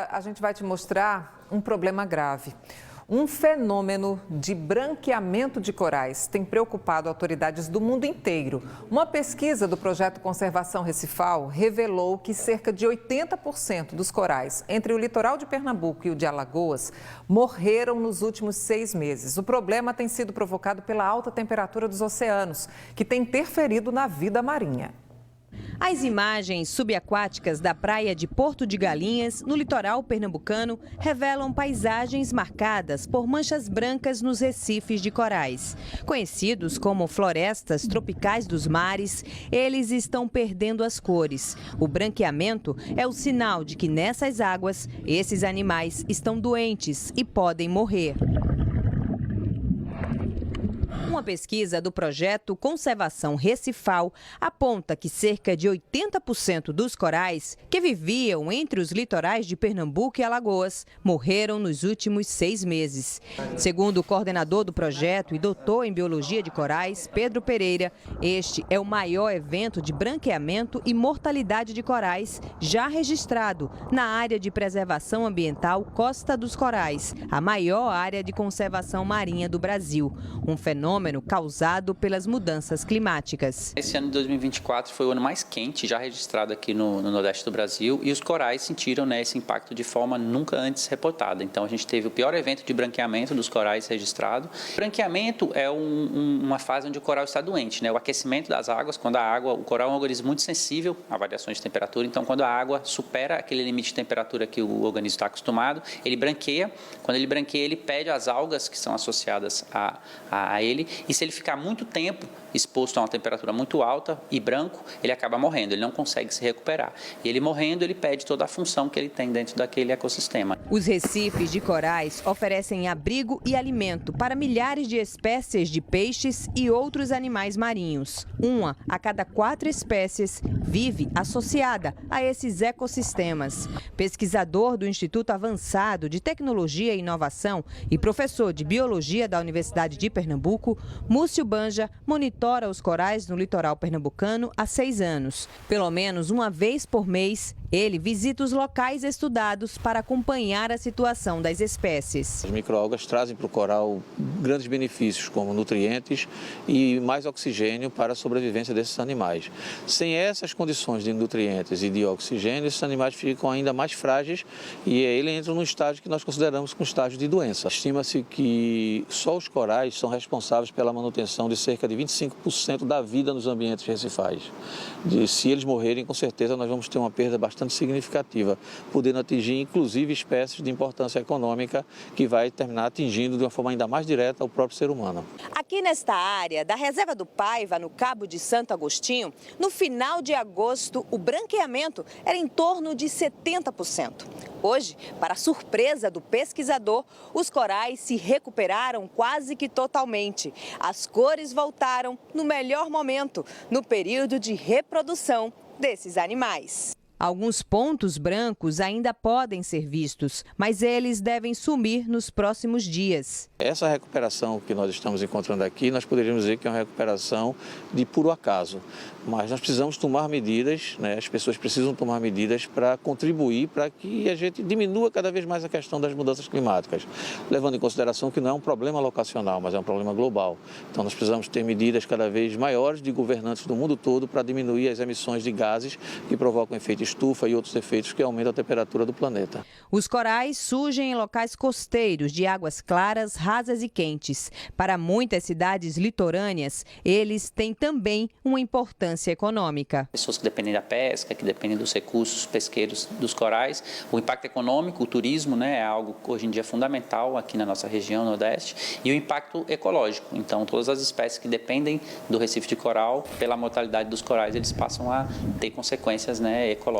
Agora a gente vai te mostrar um problema grave. Um fenômeno de branqueamento de corais tem preocupado autoridades do mundo inteiro. Uma pesquisa do projeto Conservação Recifal revelou que cerca de 80% dos corais entre o litoral de Pernambuco e o de Alagoas morreram nos últimos 6 meses. O problema tem sido provocado pela alta temperatura dos oceanos, que tem interferido na vida marinha. As imagens subaquáticas da praia de Porto de Galinhas, no litoral pernambucano, revelam paisagens marcadas por manchas brancas nos recifes de corais. Conhecidos como florestas tropicais dos mares, eles estão perdendo as cores. O branqueamento é o sinal de que nessas águas, esses animais estão doentes e podem morrer. Uma pesquisa do projeto Conservação Recifal aponta que cerca de 80% dos corais que viviam entre os litorais de Pernambuco e Alagoas morreram nos últimos 6 meses. Segundo o coordenador do projeto e doutor em Biologia de Corais, Pedro Pereira, este é o maior evento de branqueamento e mortalidade de corais já registrado na área de preservação ambiental Costa dos Corais, a maior área de conservação marinha do Brasil. Um fenômeno causado pelas mudanças climáticas. Esse ano de 2024 foi o ano mais quente já registrado aqui no Nordeste do Brasil e os corais sentiram esse impacto de forma nunca antes reportada. Então a gente teve o pior evento de branqueamento dos corais registrado. Branqueamento é uma fase onde o coral está doente, O aquecimento das águas, quando o coral é um organismo muito sensível a variações de temperatura, então quando a água supera aquele limite de temperatura que o organismo está acostumado, ele branqueia. Quando ele branqueia, ele perde as algas que são associadas a ele. E se ele ficar muito tempo exposto a uma temperatura muito alta e branco, ele acaba morrendo, ele não consegue se recuperar. E ele morrendo, ele perde toda a função que ele tem dentro daquele ecossistema. Os recifes de corais oferecem abrigo e alimento para milhares de espécies de peixes e outros animais marinhos. 1 a cada 4 espécies vive associada a esses ecossistemas. Pesquisador do Instituto Avançado de Tecnologia e Inovação e professor de Biologia da Universidade de Pernambuco, Múcio Banja monitora os corais no litoral pernambucano há 6 anos. Pelo menos uma vez por mês, ele visita os locais estudados para acompanhar a situação das espécies. As microalgas trazem para o coral grandes benefícios, como nutrientes e mais oxigênio para a sobrevivência desses animais. Sem essas condições de nutrientes e de oxigênio, esses animais ficam ainda mais frágeis e ele entra num estágio que nós consideramos como estágio de doença. Estima-se que só os corais são responsáveis pela manutenção de cerca de 25% da vida nos ambientes recifais. Se eles morrerem, com certeza nós vamos ter uma perda bastante significativa, podendo atingir inclusive espécies de importância econômica que vai terminar atingindo de uma forma ainda mais direta o próprio ser humano. Aqui nesta área da Reserva do Paiva, no Cabo de Santo Agostinho, no final de agosto, o branqueamento era em torno de 70%. Hoje, para surpresa do pesquisador, os corais se recuperaram quase que totalmente. As cores voltaram no melhor momento, no período de reprodução desses animais. Alguns pontos brancos ainda podem ser vistos, mas eles devem sumir nos próximos dias. Essa recuperação que nós estamos encontrando aqui, nós poderíamos dizer que é uma recuperação de puro acaso. Mas nós precisamos tomar medidas, as pessoas precisam tomar medidas para contribuir para que a gente diminua cada vez mais a questão das mudanças climáticas, levando em consideração que não é um problema locacional, mas é um problema global. Então nós precisamos ter medidas cada vez maiores de governantes do mundo todo para diminuir as emissões de gases que provocam efeito estufa e outros efeitos que aumentam a temperatura do planeta. Os corais surgem em locais costeiros de águas claras, rasas e quentes. Para muitas cidades litorâneas, eles têm também uma importância econômica. Pessoas que dependem da pesca, que dependem dos recursos pesqueiros dos corais, o impacto econômico, o turismo, é algo hoje em dia fundamental aqui na nossa região Nordeste, e o impacto ecológico. Então, todas as espécies que dependem do recife de coral, pela mortalidade dos corais, eles passam a ter consequências ecológicas.